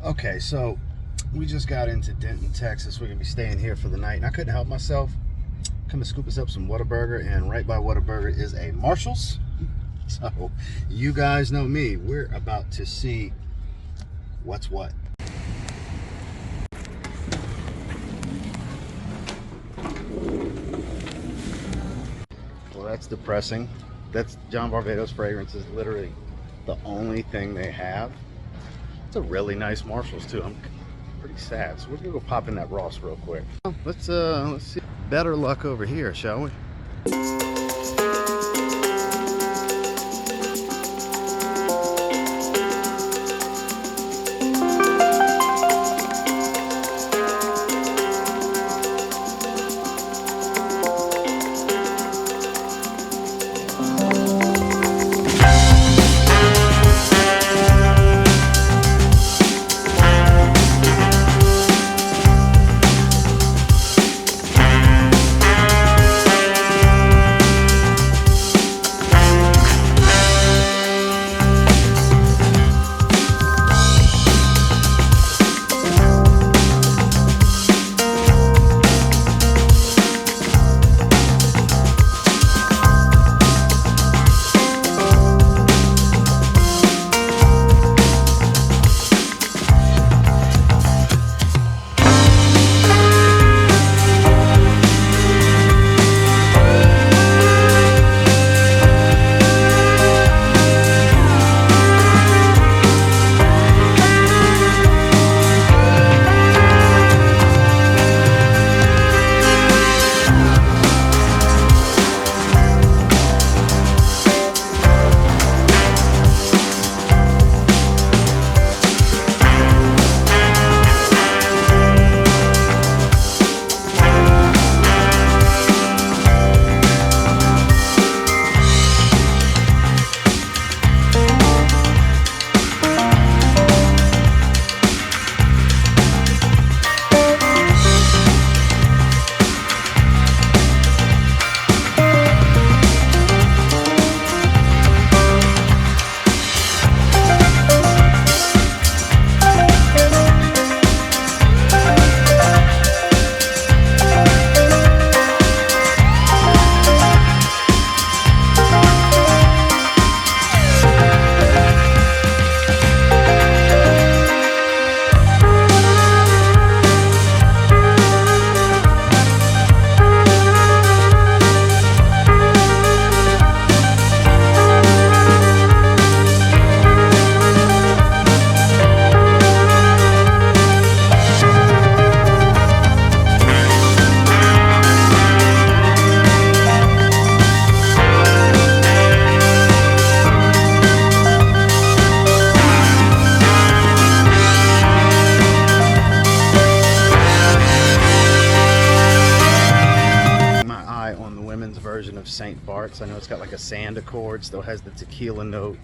Okay, so we just got into Denton, Texas. We're gonna be staying here for the night, and I couldn't help myself. Come and scoop us up some Whataburger, and right by Whataburger is a Marshall's. So you guys know me. We're about to see what's what. Well, that's depressing. That's John Barbados fragrance is literally the only thing they have. It's a really nice Marshalls too. I'm pretty sad. So we're gonna go pop in that Ross real quick. Let's see. Better luck over here, shall we? Version of St. Barts. I know it's got like a sand accord, still has the tequila note.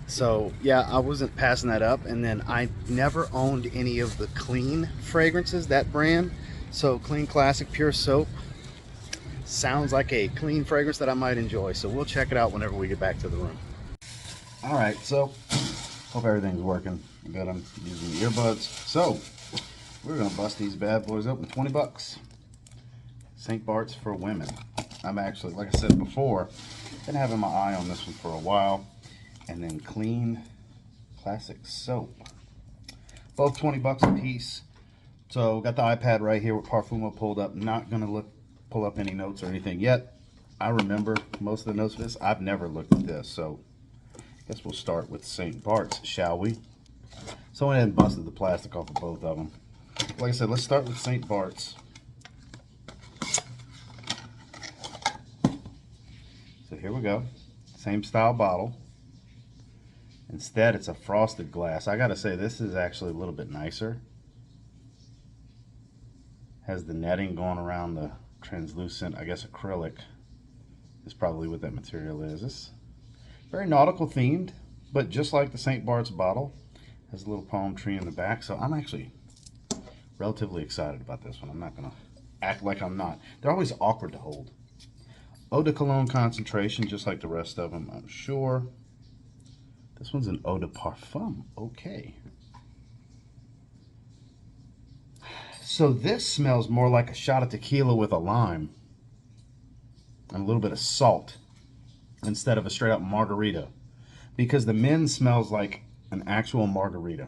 So yeah, I wasn't passing that up. And then I never owned any of the Clean fragrances, that brand. So Clean Classic Pure Soap sounds like a clean fragrance that I might enjoy. So we'll check it out whenever we get back to the room. All right, so hope everything's working good. I'm using the earbuds. So we're gonna bust these bad boys open. 20 bucks. St. Barts for women. I'm actually, like I said before, been having my eye on this one for a while. And then Clean Classic Soap. Both 20 bucks a piece. So got the iPad right here with Parfumo pulled up. Not gonna pull up any notes or anything yet. I remember most of the notes of this. I've never looked at this, so I guess we'll start with St. Barts, shall we? So I went ahead and busted the plastic off of both of them. Like I said, let's start with St. Barts. So here we go, same style bottle. Instead, it's a frosted glass. I gotta say, this is actually a little bit nicer. Has the netting going around the translucent, I guess acrylic is probably what that material is. It's very nautical themed, but just like the St. Bart's bottle, has a little palm tree in the back. So I'm actually relatively excited about this one. I'm not gonna act like I'm not. They're always awkward to hold. Eau de Cologne concentration, just like the rest of them, I'm sure. This one's an Eau de Parfum. Okay. So this smells more like a shot of tequila with a lime and a little bit of salt instead of a straight up margarita, because the men's smells like an actual margarita.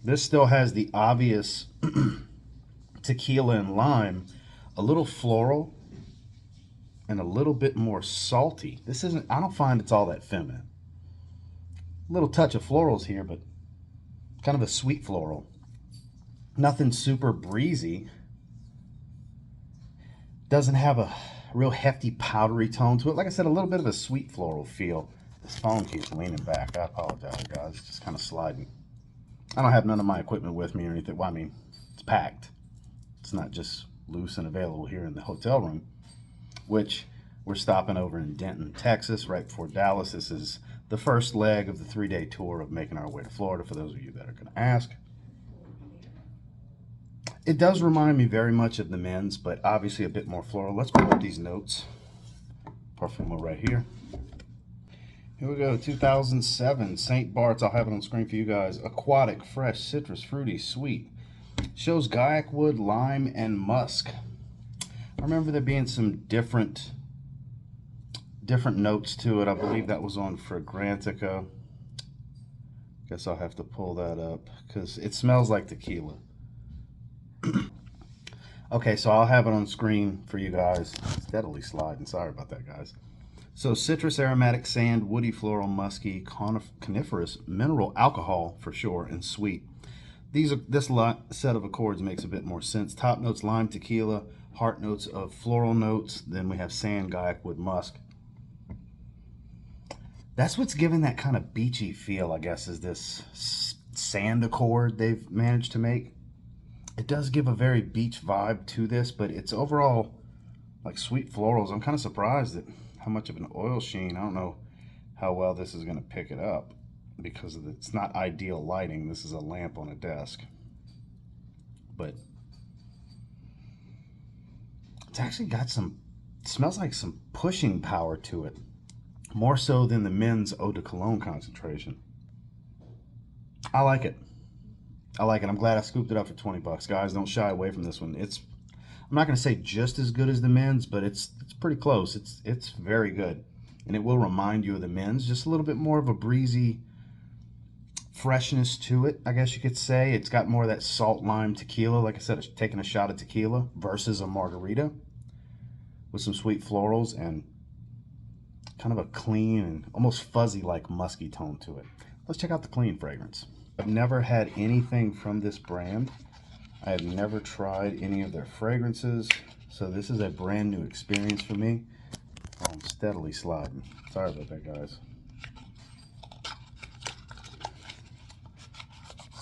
This still has the obvious tequila and lime, a little floral, and a little bit more salty. This isn't, I don't find it's all that feminine. A little touch of florals here, but kind of a sweet floral. Nothing super breezy. Doesn't have a real hefty powdery tone to it. Like I said, a little bit of a sweet floral feel. This phone keeps leaning back. I apologize, guys. It's just kind of sliding. I don't have none of my equipment with me or anything. Well, I mean, it's packed. It's not just loose and available here in the hotel room, which we're stopping over in Denton, Texas, right before Dallas. This is the first leg of the 3-day tour of making our way to Florida, for those of you that are going to ask. It does remind me very much of the men's, but obviously a bit more floral. Let's pull up these notes. Parfumo right here. Here we go, 2007, St. Barts. I'll have it on screen for you guys. Aquatic, fresh, citrus, fruity, sweet. Shows guaiac wood, lime, and musk. I remember there being some different notes to it. I believe that was on Fragrantica. Guess I'll have to pull that up because it smells like tequila. Okay, so I'll have it on screen for you guys. Steadily sliding. Sorry about that, guys. So citrus, aromatic, sand, woody, floral, musky, coniferous, mineral, alcohol for sure, and sweet. This set of accords makes a bit more sense. Top notes, lime, tequila, heart notes of floral notes. Then we have sand, guaiac wood, musk. That's what's giving that kind of beachy feel, I guess, is this sand accord they've managed to make. It does give a very beach vibe to this, but it's overall like sweet florals. I'm kind of surprised at how much of an oil sheen. I don't know how well this is going to pick it up because it's not ideal lighting. This is a lamp on a desk. But it's actually got some, smells like some pushing power to it. More so than the men's eau de cologne concentration. I like it. I like it. I'm glad I scooped it up for 20 bucks. Guys, don't shy away from this one. I'm not going to say just as good as the men's, but it's pretty close. It's very good. And it will remind you of the men's. Just a little bit more of a breezy freshness to it, I guess you could say. It's got more of that salt lime tequila. Like I said, it's taking a shot of tequila versus a margarita with some sweet florals and kind of a clean and almost fuzzy like musky tone to it. Let's check out the clean fragrance. I've never had anything from this brand. I have never tried any of their fragrances, so this is a brand new experience for me. I'm steadily sliding. Sorry about that, guys.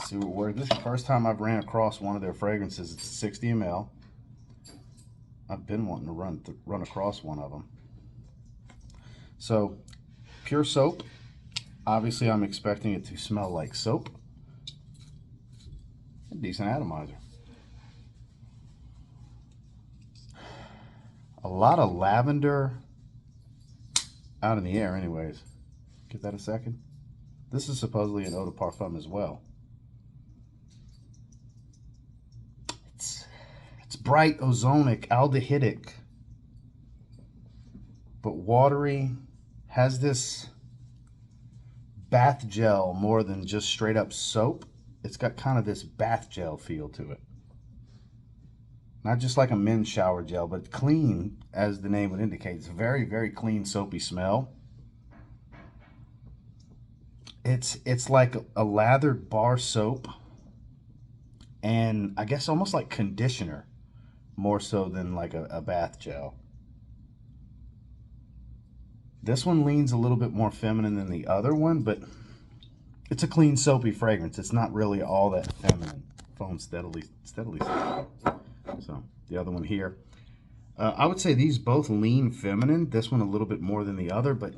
See what works. This is the first time I've ran across one of their fragrances. It's 60 ml. I've been wanting to run across one of them. So, pure soap. Obviously, I'm expecting it to smell like soap. A decent atomizer. A lot of lavender out in the air anyways. Give that a second. This is supposedly an eau de parfum as well. It's bright, ozonic, aldehydic, but watery. Has this bath gel more than just straight up soap. It's got kind of this bath gel feel to it. Not just like a men's shower gel, but clean, as the name would indicate. It's a very, very clean, soapy smell. It's like a lathered bar soap, and I guess almost like conditioner, more so than like a bath gel. This one leans a little bit more feminine than the other one, but it's a clean, soapy fragrance. It's not really all that feminine. Phone steadily. So the other one here. I would say these both lean feminine. This one a little bit more than the other, but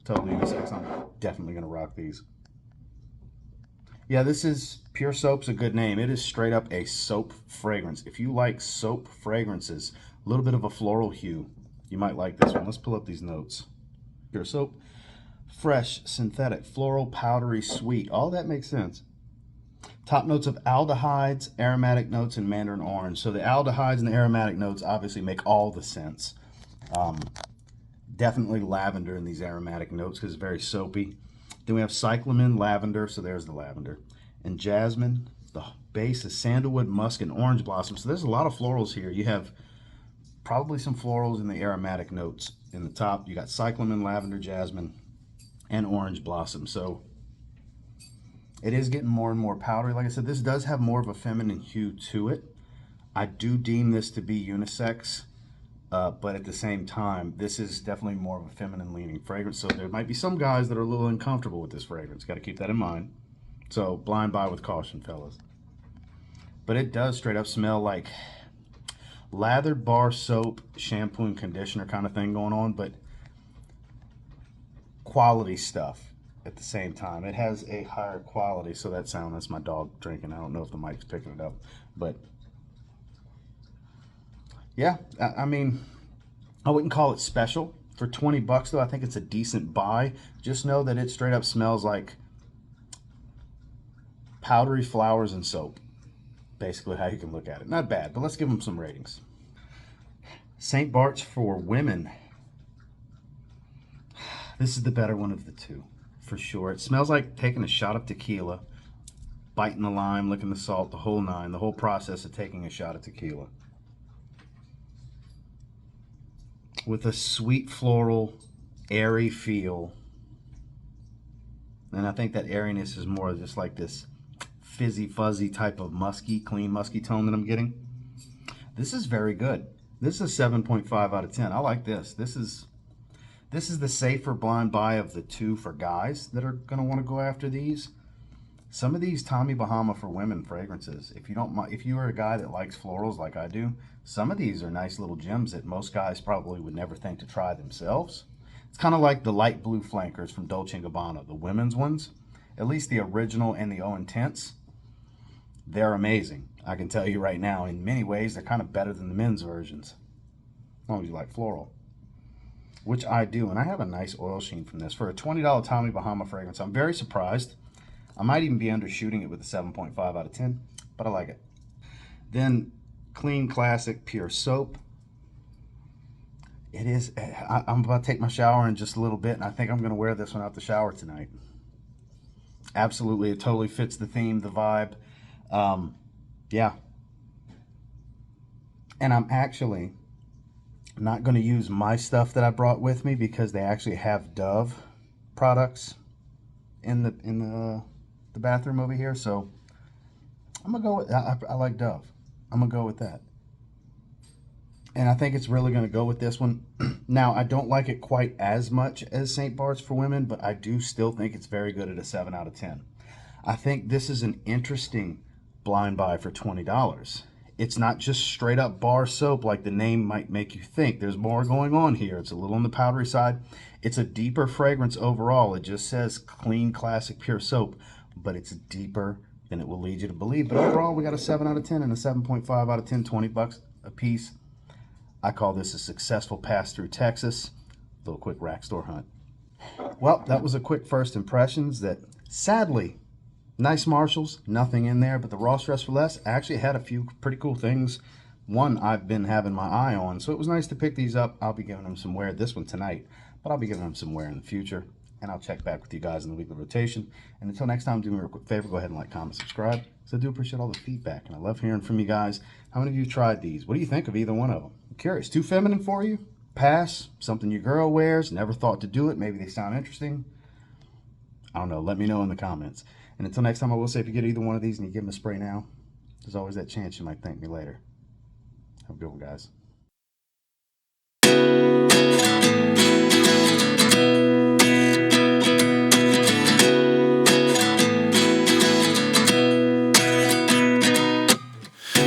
totally unisex. I'm definitely going to rock these. Yeah, this is Pure Soap's a good name. It is straight up a soap fragrance. If you like soap fragrances, a little bit of a floral hue, you might like this one. Let's pull up these notes. Pure Soap. Fresh, synthetic, floral, powdery, sweet. All that makes sense. Top notes of aldehydes, aromatic notes, and mandarin orange. So the aldehydes and the aromatic notes obviously make all the sense. Definitely lavender in these aromatic notes because it's very soapy. Then we have cyclamen, lavender, so there's the lavender. And jasmine. The base is sandalwood, musk, and orange blossom. So there's a lot of florals here. You have probably some florals in the aromatic notes. In the top, you got cyclamen, lavender, jasmine, and orange blossom. So it is getting more and more powdery. Like I said, this does have more of a feminine hue to it. I do deem this to be unisex, but at the same time, this is definitely more of a feminine leaning fragrance. So there might be some guys that are a little uncomfortable with this fragrance. Got to keep that in mind. So blind buy with caution, fellas. But it does straight up smell like lathered bar soap, shampoo and conditioner kind of thing going on, but quality stuff at the same time. It has a higher quality. So that sound, that's my dog drinking. I don't know if the mic's picking it up, but yeah, I mean, I wouldn't call it special. For 20 bucks though, I think it's a decent buy. Just know that it straight up smells like powdery flowers and soap. Basically how you can look at it. Not bad, but let's give them some ratings. St. Barts for women. This is the better one of the two, for sure. It smells like taking a shot of tequila, biting the lime, licking the salt, the whole nine, the whole process of taking a shot of tequila. With a sweet floral, airy feel. And I think that airiness is more just like this fizzy fuzzy type of musky, clean musky tone that I'm getting. This is very good. This is a 7.5 out of 10. I like this. This is the safer blind buy of the two for guys that are going to want to go after these. Some of these Tommy Bahama for women fragrances, if you are a guy that likes florals like I do, some of these are nice little gems that most guys probably would never think to try themselves. It's kind of like the light blue flankers from Dolce & Gabbana, the women's ones. At least the original and the O Intense. They're amazing. I can tell you right now, in many ways, they're kind of better than the men's versions. As long as you like floral. Which I do, and I have a nice oil sheen from this. For a $20 Tommy Bahama fragrance, I'm very surprised. I might even be undershooting it with a 7.5 out of 10, but I like it. Then, Clean Classic Pure Soap. It is, I'm about to take my shower in just a little bit, and I think I'm going to wear this one out the shower tonight. Absolutely, it totally fits the theme, the vibe. Yeah. And I'm actually not going to use my stuff that I brought with me because they actually have Dove products in the bathroom over here. So I'm gonna go with, I like Dove. I'm gonna go with that. And I think it's really gonna go with this one. Now, I don't like it quite as much as St. Barts for women, but I do still think it's very good at a 7 out of 10. I think this is an interesting blind buy for $20. It's not just straight up bar soap like the name might make you think. There's more going on here. It's a little on the powdery side. It's a deeper fragrance overall. It just says Clean Classic Pure Soap, but it's deeper than it will lead you to believe. But overall, we got a 7 out of 10 and a 7.5 out of 10, 20 bucks a piece. I call this a successful pass through Texas. Little quick rack store hunt. Well, that was a quick first impressions that sadly, nice Marshalls, nothing in there, but the Ross Dress for Less actually had a few pretty cool things. One I've been having my eye on, so it was nice to pick these up. I'll be giving them some wear this one tonight, but I'll be giving them some wear in the future, and I'll check back with you guys in the weekly rotation. And until next time, do me a real quick favor, go ahead and like, comment, subscribe, because I do appreciate all the feedback, and I love hearing from you guys. How many of you tried these? What do you think of either one of them? I'm curious. Too feminine for you? Pass? Something your girl wears? Never thought to do it? Maybe they sound interesting? I don't know. Let me know in the comments. And until next time, I will say if you get either one of these and you give them a spray now, there's always that chance you might thank me later. Have a good one, guys.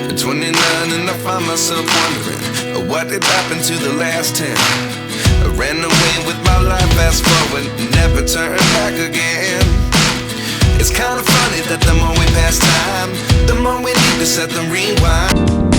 At 29 and I find myself wondering what did happen to the last 10. I ran away with my life, fast forward, never turn back again. It's kind of funny that the more we pass time, the more we need to set the rewind.